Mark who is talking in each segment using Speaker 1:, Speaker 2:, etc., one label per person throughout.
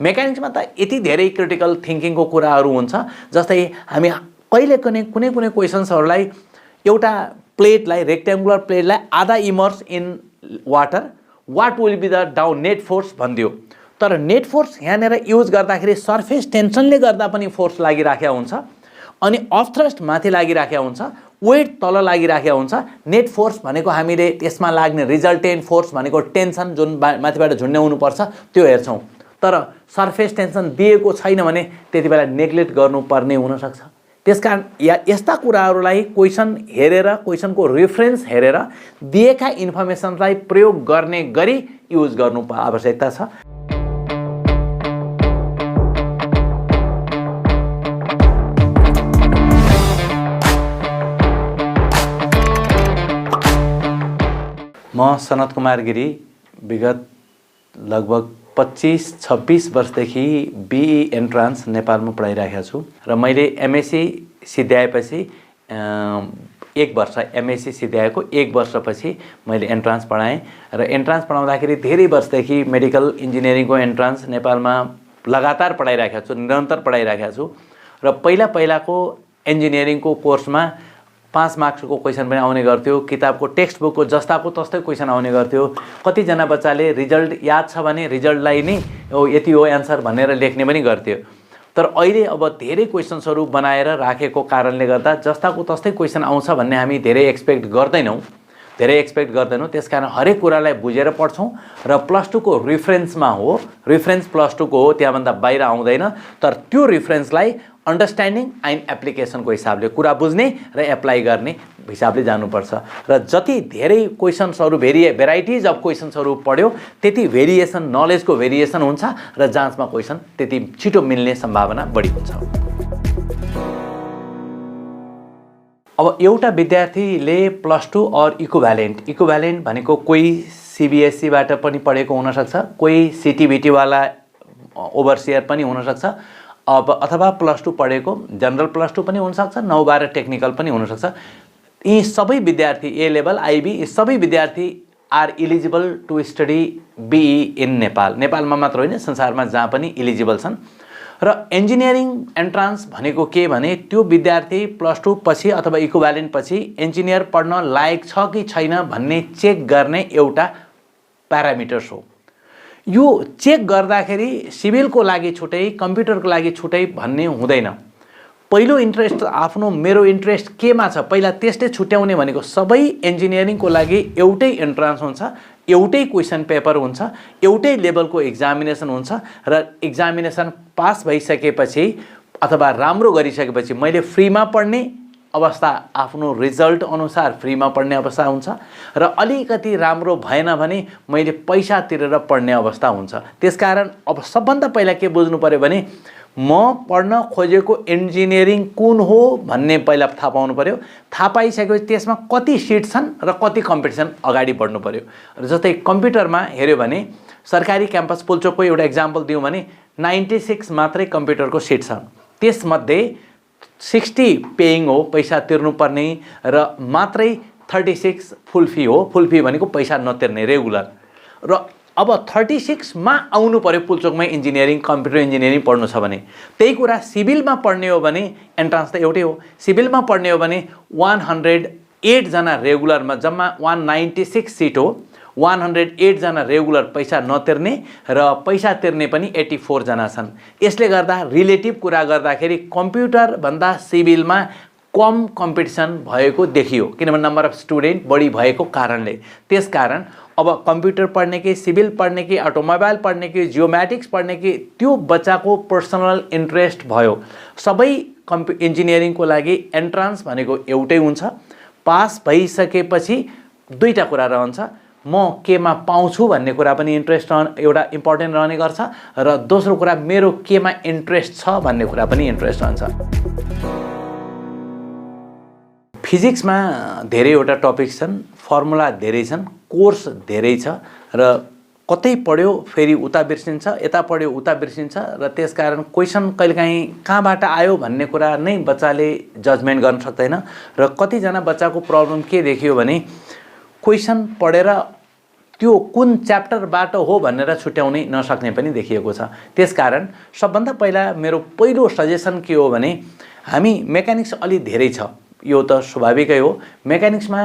Speaker 1: मेकानिक्समा त यति धेरै क्रिटिकल थिङ्किङको कुराहरू हुन्छ। जस्तै हामी कहिले कुनै क्वेसन्सहरूलाई एउटा प्लेटलाई रेक्ट्याङ्गुलर प्लेटलाई आधा immerse in water, what will be the down net force भनिदियो, तर नेट फोर्स यहाँनिर युज गर्दाखेरि सर्फेस टेन्सनले गर्दा पनि फोर्स लागिराखेको हुन्छ, अनि अफ थ्रस्ट माथि लागिराखेको हुन्छ, वेट तल लागिराखेको हुन्छ। नेट फोर्स भनेको हामीले त्यसमा लाग्ने रिजल्टेन्ट फोर्स भनेको टेन्सन जुन माथिबाट झुन्ड्याउनुपर्छ त्यो हेर्छौँ, तर सर्फेस टेन्सन दिएको छैन भने त्यति बेला नेग्लेक्ट गर्नुपर्ने हुनसक्छ। त्यसकारण यस्ता कुराहरूलाई क्वेसन हेरेर, क्वेसनको रेफरेन्स हेरेर दिएका इन्फर्मेसनलाई प्रयोग गर्ने गरी युज गर्नु आवश्यकता छ। म सनत कुमार गिरी विगत लगभग 25-26 वर्षदेखि बीई एन्ट्रान्स नेपालमा पढाइरहेको छु र मैले एमएससी सिद्ध्याएपछि 1 वर्ष एमएससी सिद्ध्याएको 1 वर्षपछि मैले एन्ट्रान्स पढाएँ र एन्ट्रान्स पढाउँदाखेरि धेरै वर्षदेखि मेडिकल इन्जिनियरिङको एन्ट्रान्स नेपालमा लगातार पढाइरहेको छु, निरन्तर पढाइरहेको छु र पहिलाको इन्जिनियरिङको कोर्समा 5 मार्क्सको क्वेसन पनि आउने गर्थ्यो, किताबको टेक्स्ट बुकको जस्ताको तस्तै क्वेसन आउने गर्थ्यो। कतिजना बच्चाले रिजल्ट याद छ भने रिजल्टलाई नै यति हो एन्सर भनेर लेख्ने पनि गर्थ्यो। तर अहिले अब धेरै क्वेसन्सहरू बनाएर राखेको कारणले गर्दा जस्ताको तस्तै क्वेसन आउँछ भन्ने हामी धेरै एक्सपेक्ट गर्दैनौँ। त्यसकारण हरेक कुरालाई बुझेर पढ्छौँ र +2 को रिफरेन्समा हो, रिफरेन्स +2 को हो, त्यहाँभन्दा बाहिर आउँदैन। तर त्यो रिफरेन्सलाई अन्डरस्ट्यान्डिङ एन्ड एप्लिकेसनको हिसाबले कुरा बुझ्ने र एप्लाई गर्ने हिसाबले जानुपर्छ र जति धेरै क्वेसन्सहरू भेराइटिज अफ क्वेसन्सहरू पढ्यो त्यति भेरिएसन, नलेजको भेरिएसन हुन्छ र जाँचमा क्वेसन त्यति छिटो मिल्ने सम्भावना बढी हुन्छ। अब एउटा विद्यार्थीले +2 और इक्विभ्यालेन्ट भनेको कोही सीबीएसईबाट पनि पढेको हुनसक्छ, कोही सिटीबिटीवाला ओभरसियर पनि हुनसक्छ, अब अथवा +2 पढेको जनरल +2 पनि हुनसक्छ, 9-12 टेक्निकल पनि हुनसक्छ। यी सबै विद्यार्थी ए लेभल आइबी यी सबै विद्यार्थी are eligible to study BE in नेपालमा मात्र होइन, संसारमा जहाँ पनि इलिजिबल छन्। र इन्जिनियरिङ एन्ट्रान्स भनेको के भने त्यो विद्यार्थी +2 पछि अथवा इक्विभ्यालेन्ट पछि इन्जिनियर पढ्न लायक छ कि छैन भन्ने चेक गर्ने एउटा प्यारामिटर्स हो। यो चेक गर्दाखेरि सिभिलको लागि छुट्टै, कम्प्युटरको लागि छुट्टै भन्ने हुँदैन। पहिलो इन्ट्रेस्ट आफ्नो मेरो इन्ट्रेस्ट केमा छ पहिला त्यसले छुट्याउने भनेको सबै इन्जिनियरिङको लागि एउटै एन्ट्रान्स हुन्छ, एउटै क्वेसन पेपर हुन्छ, एउटै लेभलको एक्जामिनेसन हुन्छ र एक्जामिनेसन पास भइसकेपछि अथवा राम्रो गरिसकेपछि मैले फ्रीमा पढ्ने अवस्था, आफ्नो रिजल्ट अनुसार फ्रीमा पढ्ने अवस्था हुन्छ र अलिकति राम्रो भएन भने मैले पैसा तिरेर पढ्ने अवस्था हुन्छ। त्यसकारण अब सबभन्दा पहिला के बुझ्नु पर्यो भने म पढ्न खोजेको इन्जिनियरिङ कुन हो भन्ने पहिला थाहा पाउनु पर्यो। थाहा पाइसकेपछि त्यसमा कति सिट छन् र कति कम्पिटिसन अगाडि बढ्नु पर्यो। र जस्तै कम्प्युटरमा हेऱ्यो भने सरकारी क्याम्पस पुल्चोकको एउटा इक्जाम्पल दिउँ भने 96 मात्रै कम्प्युटरको सिट छ, त्यसमध्ये 60 पेइङ हो, पैसा तिर्नुपर्ने, र मात्रै 36 फुल फी हो। फुल फी भनेको पैसा नतिर्ने रेगुलर। र अब 36 मा आउनु पर्यो पुल्चोकमै इन्जिनियरिङ, कम्प्युटर इन्जिनियरिङ पढ्नु छ भने। त्यही कुरा सिभिलमा पढ्ने हो भने एन्ट्रान्स त एउटै हो। सिभिलमा पढ्ने हो भने 108 जना रेगुलरमा, जम्मा 196 सिट हो। 108 जना रेगुलर पैसा नतिर्ने र पैसा तिर्ने पनि 84 जना छन्। यसले गर्दा रिलेटिभ कुरा गर्दाखेरि कम्प्युटर भन्दा सिभिलमा कम कम्पिटिसन भएको देखियो, किनभने नम्बर अफ स्टुडेन्ट बढी भएको कारणले। त्यसकारण अब कम्प्युटर पढ्ने कि सिभिल पढ्ने कि अटोमोबाइल पढ्ने कि जियोमेटिक्स पढ्ने कि त्यो बच्चाको पर्सनल इन्ट्रेस्ट भयो। सबै इन्जिनियरिङको लागि एन्ट्रान्स भनेको एउटै हुन्छ। पास भइसकेपछि दुईटा कुरा रहन्छ, म केमा पाउँछु भन्ने कुरा पनि इन्ट्रेस्ट एउटा इम्पोर्टेन्ट रहने गर्छ, र दोस्रो कुरा मेरो केमा इन्ट्रेस्ट छ भन्ने कुरा पनि इन्ट्रेस्ट रहन्छ। फिजिक्समा धेरैवटा टपिक्स छन्, फर्मुला धेरै छन्, कोर्स धेरै छ र कतै पढ्यो फेरि उता बिर्सिन्छ, यता पढ्यो उता बिर्सिन्छ र त्यसकारण क्वेसन कहिलेकाहीँ कहाँबाट आयो भन्ने कुरा नै बच्चाले जजमेन्ट गर्न सक्दैन। र कतिजना बच्चाको प्रब्लम के देखियो भने क्वेसन पढेर त्यो कुन च्याप्टरबाट हो भनेर छुट्याउनै नसक्ने पनि देखिएको छ। त्यसकारण सबभन्दा पहिलो पहिलो सजेसन के हो भने हामी मेकानिक्स अलि धेरै छ, यो त स्वाभाविकै हो। मेकानिक्समा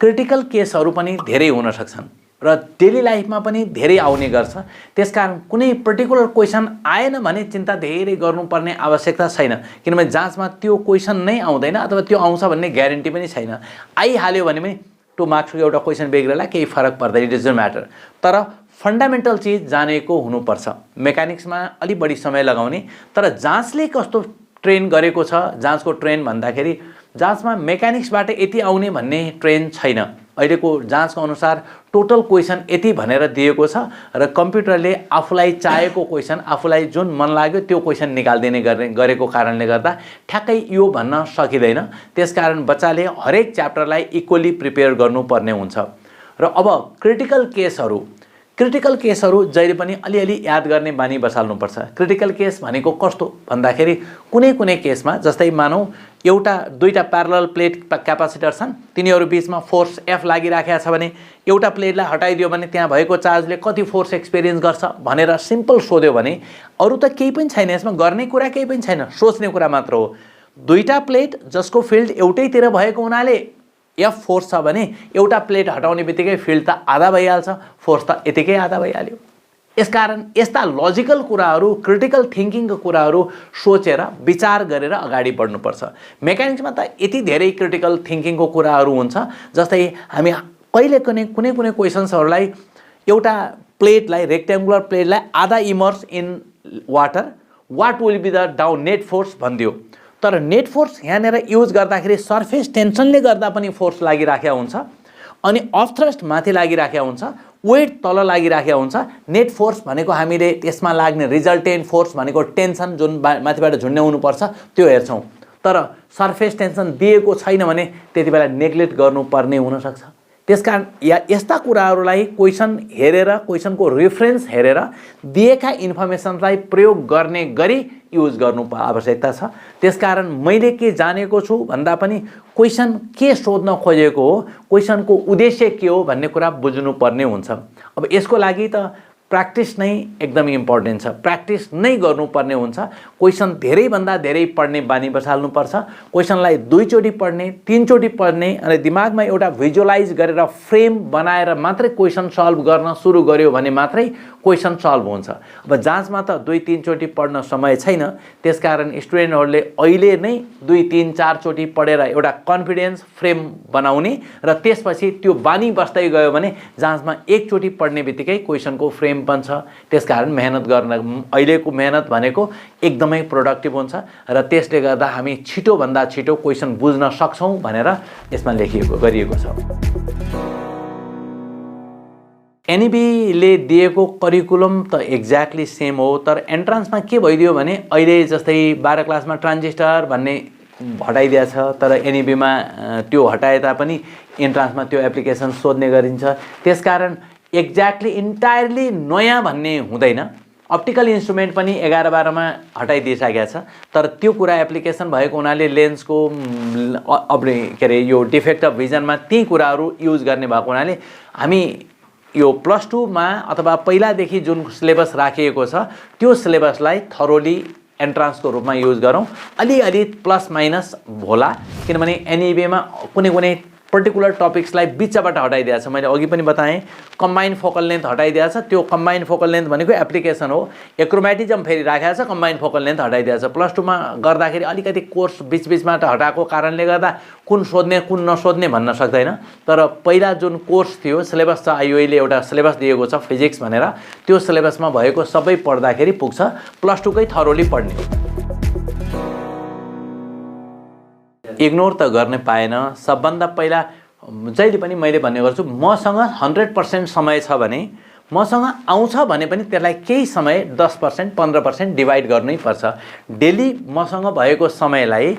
Speaker 1: क्रिटिकल केसहरू पनि धेरै हुन सक्छन् र डेली लाइफमा पनि धेरै आउने गर्छ। त्यसकारण कुनै पर्टिकुलर क्वेसन आएन भने चिन्ता धेरै गर्नुपर्ने आवश्यकता छैन, किनभने जाँचमा त्यो क्वेसन नै आउँदैन अथवा त्यो आउँछ भन्ने ग्यारेन्टी पनि छैन। आइहाल्यो भने पनि 2 मार्क्सको एउटा क्वेसन बिग्रेला केही फरक पर्दैन, इट डजन्ट म्याटर। तर फन्डामेन्टल चिज जानेको हुनुपर्छ। मेकानिक्समा अलि बढी समय लगाउने, तर जाँचले कस्तो ट्रेन गरेको छ, जाँचको ट्रेन भन्दाखेरि जाँचमा मेकानिक्सबाट यति आउने भन्ने ट्रेन छैन। अहिलेको जाँचको अनुसार टोटल क्वेसन यति भनेर दिएको छ र कम्प्युटरले आफूलाई चाहेको क्वेसन, आफूलाई जुन मन लाग्यो त्यो क्वेसन निकाल्दिने गरेको कारणले गर्दा ठ्याक्कै यो भन्न सकिँदैन। त्यसकारण बच्चाले हरेक च्याप्टरलाई इक्वली प्रिपेयर गर्नुपर्ने हुन्छ। र अब क्रिटिकल केसहरू जहिले पनि अलिअलि याद गर्ने बानी बसाल्नुपर्छ। क्रिटिकल केस भनेको कस्तो भन्दाखेरि कुनै केसमा जस्तै मानौ एउटा दुईटा प्यारलल प्लेट क्यापासिटर छन्, तिनीहरू बीचमा फोर्स F लागिराखेको छ भने एउटा प्लेटलाई हटाइदियो भने त्यहाँ भएको चार्जले कति फोर्स एक्सपिरियन्स गर्छ भनेर सिम्पल सोध्यो भने अरू त केही पनि छैन, यसमा गर्ने कुरा केही पनि छैन, सोच्ने कुरा मात्र हो। दुईटा प्लेट जसको फिल्ड एउटैतिर भएको हुनाले F फोर्स छ भने एउटा प्लेट हटाउने बित्तिकै फिल्ड त आधा भइहाल्छ, फोर्स त यतिकै आधा भइहाल्यो। यसकारण यस्ता लजिकल कुराहरू, क्रिटिकल थिङ्किङको कुराहरू सोचेर विचार गरेर अगाडि बढ्नुपर्छ। मेकानिक्समा त यति धेरै क्रिटिकल थिङ्किङको कुराहरू हुन्छ, जस्तै हामी कहिले कुनै क्वेसन्सहरूलाई एउटा प्लेटलाई, रेक्ट्याङ्गुलर प्लेटलाई आधा immerse in water, what will be the down net force भनिदियो। तर नेट फोर्स यहाँनिर युज गर्दाखेरि सर्फेस टेन्सनले गर्दा पनि फोर्स लागिराखेको हुन्छ, अनि अफ थ्रस्ट माथि लागिराखेको हुन्छ, वेट तल लागिराखेको हुन्छ। नेट फोर्स भनेको हामीले त्यसमा लाग्ने रिजल्टेन्ट फोर्स भनेको टेन्सन जुन माथिबाट झुन्ड्याउनुपर्छ त्यो हेर्छौँ। तर सर्फेस टेन्सन दिएको छैन भने त्यति बेला नेग्लेक्ट गर्नुपर्ने हुनसक्छ। त्यसकारण यस्ता कुराहरूलाई क्वेसन हेरेर, क्वेसनको रेफरेन्स हेरेर दिएका इन्फर्मेसनलाई प्रयोग गर्ने गरी युज गर्नु आवश्यकता छ। त्यसकारण मैले के जानेको छु भन्दा पनि क्वेसन के सोध्न खोजेको हो, क्वेसनको उद्देश्य के हो भन्ने कुरा बुझ्नुपर्ने हुन्छ। अब यसको लागि त प्र्याक्टिस नै एकदम इम्पोर्टेन्ट छ, प्र्याक्टिस नै गर्नुपर्ने हुन्छ। क्वेसन धेरैभन्दा धेरै पढ्ने बानी बसाल्नुपर्छ। क्वेसनलाई 2 चोटि पढ्ने, 3 चोटि पढ्ने अनि दिमागमा एउटा भिजुअलाइज गरेर फ्रेम बनाएर मात्रै क्वेसन सल्भ गर्न सुरु गर्यो भने मात्रै क्वेसन सल्भ हुन्छ। अब जाँचमा त 2-3 चोटि पढ्न समय छैन, त्यसकारण स्टुडेन्टहरूले अहिले नै 2-3-4 चोटि पढेर एउटा कन्फिडेन्स फ्रेम बनाउने र त्यसपछि त्यो बानी बस्दै गयो भने जाँचमा 1 चोटि पढ्ने बित्तिकै क्वेसनको फ्रेम बन्छ। त्यसकारण मेहनत गर्न, अहिलेको मेहनत भनेको एकदमै प्रोडक्टिभ हुन्छ र त्यसले गर्दा हामी छिटोभन्दा छिटो क्वेसन बुझ्न सक्छौँ भनेर यसमा गरिएको छ। एनईबीले दिएको करिकुलम त एक्ज्याक्टली सेम हो, तर एन्ट्रान्समा के भइदियो भने अहिले जस्तै 12 क्लासमा ट्रान्जिस्टर भन्ने हटाइदिएको छ, तर एनईबीमा त्यो हटाए तापनि एन्ट्रान्समा त्यो एप्लिकेसन सोध्ने गरिन्छ। त्यसकारण एक्ज्याक्टली इन्टायरली नयाँ भन्ने हुँदैन। अप्टिकल इन्स्ट्रुमेन्ट पनि 11-12मा हटाइदिइसकेको छ, तर त्यो कुरा एप्लिकेसन भएको हुनाले लेन्सको यो डिफेक्ट अफ भिजनमा ती कुराहरू युज गर्ने भएको हुनाले हामी यो +2 मा अथवा पहिलादेखि जुन सिलेबस राखिएको छ त्यो सिलेबसलाई थरोली एन्ट्रान्सको रूपमा युज गरौँ। अलिअलि प्लस माइनस होला, किनभने एनईबीमा कुनै पर्टिकुलर टपिक्सलाई बिचबाट हटाइदिएको छ। मैले अघि पनि बताएँ कम्बाइन्ड फोकल लेन्थ हटाइदिएको छ। त्यो कम्बाइन्ड फोकल लेन्थ भनेको एप्लिकेसन हो। एक्रोमेटिजम फेरि राखेको छ, कम्बाइन्ड फोकल लेन्थ हटाइदिएको छ। +2 मा गर्दाखेरि अलिकति कोर्स बिचबिचमा हटाएको कारणले गर्दा कुन सोध्ने कुन नसोध्ने भन्न सक्दैन। तर पहिला जुन कोर्स थियो, सिलेबस छ, आइओईले एउटा सिलेबस दिएको छ फिजिक्स भनेर, त्यो सिलेबसमा भएको सबै पढ्दाखेरि पुग्छ। +2 कै थरोली पढ्ने, इग्नोर त गर्न पाएन। सबभन्दा पहिला जहिले पनि मैले भन्ने गर्छु, मसँग 100% समय छ भने, मसँग आउँछ भने पनि त्यसलाई केही समय 10% 15% डिभाइड गर्नै पर्छ। डेली मसँग भएको समयलाई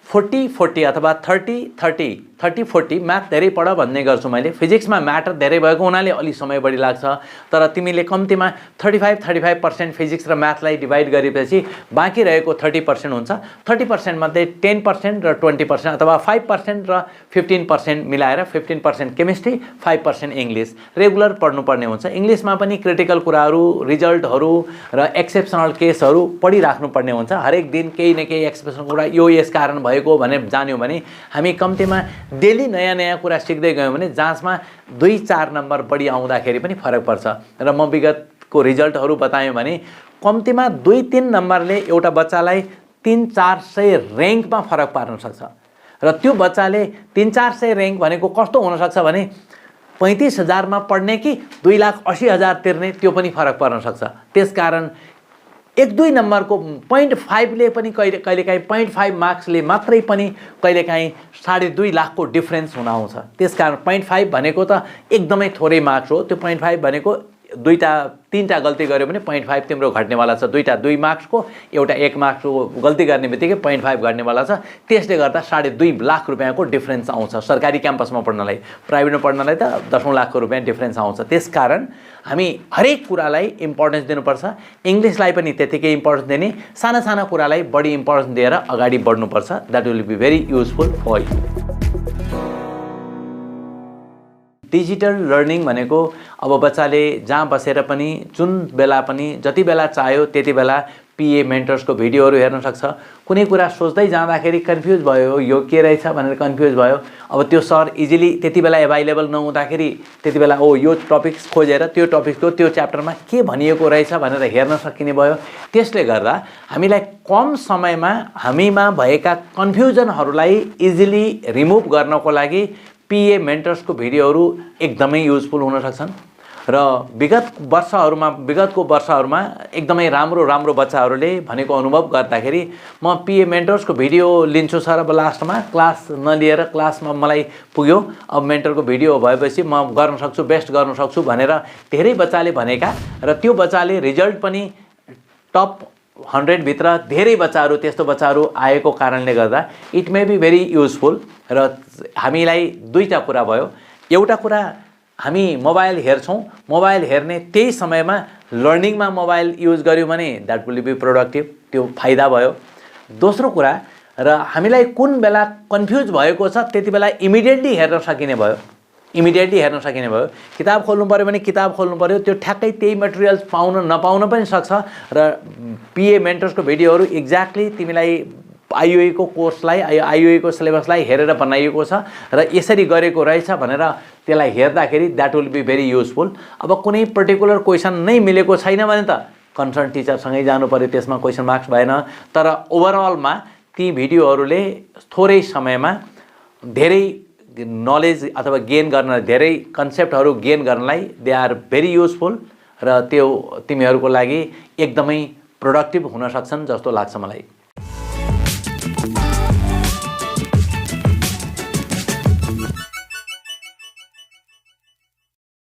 Speaker 1: 40-40 अथवा 30-30 30-40 म्याथ धेरै पढ भन्ने गर्छु मैले। फिजिक्समा म्याटर धेरै भएको हुनाले अलि समय बढी लाग्छ, तर तिमीले कम्तीमा 35% फिजिक्स र म्याथलाई डिभाइड गरेपछि बाँकी रहेको 30% हुन्छ। 30% मध्ये 10% र 20% अथवा 5% र 15% मिलाएर 15% केमिस्ट्री, 5% इङ्ग्लिस रेगुलर पढ्नुपर्ने हुन्छ। इङ्ग्लिसमा पनि क्रिटिकल कुराहरू, रिजल्टहरू र एक्सेप्सनल केसहरू पढिराख्नुपर्ने हुन्छ। हरेक दिन केही न केही एक्सेप्सनल कुरा यो यस कारण भएको भनेर जान्यो भने हामी कम्तीमा डेली नयाँ नयाँ कुरा सिक्दै गयौँ भने जाँचमा 2-4 नम्बर बढी आउँदाखेरि पनि फरक पर्छ। र म विगतको रिजल्टहरू बताएँ भने कम्तीमा 2-3 नम्बरले एउटा बच्चालाई 300-400 र्याङ्कमा फरक पार्न सक्छ। र त्यो बच्चाले 300-400 र्याङ्क भनेको कस्तो हुनसक्छ भने 35,000 मा पढ्ने कि 2,80,000 तिर्ने, त्यो पनि फरक पर्न सक्छ। त्यसकारण 1-2 नम्बरको 0.5 ले पनि कहिलेकाहीँ 0.5 मार्क्सले मात्रै पनि कहिलेकाहीँ 2.5 लाखको डिफ्रेन्स हुन आउँछ। त्यसकारण 0.5 भनेको त एकदमै थोरै मार्क्स हो। त्यो 0.5 भनेको 2-3टा गल्ती गर्यो भने 0.5 तिम्रो घट्नेवाला छ। 2टा 2 मार्क्सको, एउटा 1 मार्क्सको गल्ती गर्ने बित्तिकै 0.5 घट्नेवाला छ। त्यसले गर्दा 2.5 लाख रुपियाँको डिफ्रेन्स आउँछ सरकारी क्याम्पसमा पढ्नलाई। प्राइभेटमा पढ्नलाई त 10 लाख रुपियाँ डिफ्रेन्स आउँछ। त्यसकारण हामी हरेक कुरालाई इम्पोर्टेन्स दिनुपर्छ। इङ्ग्लिसलाई पनि त्यतिकै इम्पोर्टेन्स दिने, साना साना कुरालाई बढी इम्पोर्टेन्स दिएर अगाडि बढ्नुपर्छ। That will be very useful for you. Digital learning भनेको अब बच्चाले जहाँ बसेर पनि जुन बेला पनि जति बेला चाह्यो त्यति बेला पिए मेन्टर्सको भिडियोहरू हेर्न सक्छ। कुनै कुरा सोच्दै जाँदाखेरि कन्फ्युज भयो, यो के रहेछ भनेर कन्फ्युज भयो, अब त्यो सर इजिली त्यति बेला एभाइलेबल नहुँदाखेरि त्यति बेला यो टपिक्स खोजेर त्यो टपिक्सको त्यो च्याप्टरमा के भनिएको रहेछ भनेर हेर्न सकिने भयो। त्यसले गर्दा हामीलाई कम समयमा हामीमा भएका कन्फ्युजनहरूलाई इजिली रिमुभ गर्नको लागि पिए मेन्टर्सको भिडियोहरू एकदमै युजफुल हुन सक्छन्। र विगतको वर्षहरूमा एकदमै राम्रो बच्चाहरूले भनेको अनुभव गर्दाखेरि म पिए मेन्टर्सको भिडियो लिन्छु सर, अब लास्टमा क्लास नलिएर क्लासमा मलाई पुग्यो, अब मेन्टरको भिडियो भएपछि म गर्न सक्छु, बेस्ट गर्न सक्छु भनेर धेरै बच्चाले भनेका, र त्यो बच्चाले रिजल्ट पनि टप 100 भित्र धेरै बच्चाहरू त्यस्तो बच्चाहरू आएको कारणले गर्दा it may be very useful. र हामीलाई दुईटा कुरा भयो। एउटा कुरा हामी मोबाइल हेर्छौँ, मोबाइल हेर्ने त्यही समयमा लर्निङमा मोबाइल युज गर्यौँ भने द्याट विल बी प्रोडक्टिभ, त्यो फाइदा भयो। दोस्रो कुरा, र हामीलाई कुन बेला कन्फ्युज भएको छ त्यति बेला इमिडिएटली हेर्न सकिने भयो। किताब खोल्नु पऱ्यो भने किताब खोल्नु पऱ्यो, त्यो ठ्याक्कै त्यही मटेरियल्स पाउन नपाउन पनि सक्छ। र पिए मेन्टर्सको भिडियोहरू एक्ज्याक्टली तिमीलाई आइयुएको कोर्सलाई, आइयुएको सिलेबसलाई हेरेर बनाइएको छ र यसरी गरेको रहेछ भनेर त्यसलाई हेर्दाखेरि that will be very useful. अब कुनै पर्टिकुलर क्वेसन नै मिलेको छैन भने त कन्सर्न टिचरसँगै जानु पर्यो, त्यसमा क्वेसन मार्क्स भएन। तर ओभरअलमा ती भिडियोहरूले थोरै समयमा धेरै नलेज अथवा गेन गर्न, धेरै कन्सेप्टहरू गेन गर्नलाई दे आर भेरी युजफुल, र त्यो तिमीहरूको लागि एकदमै प्रोडक्टिभ हुन सक्छन् जस्तो लाग्छ मलाई।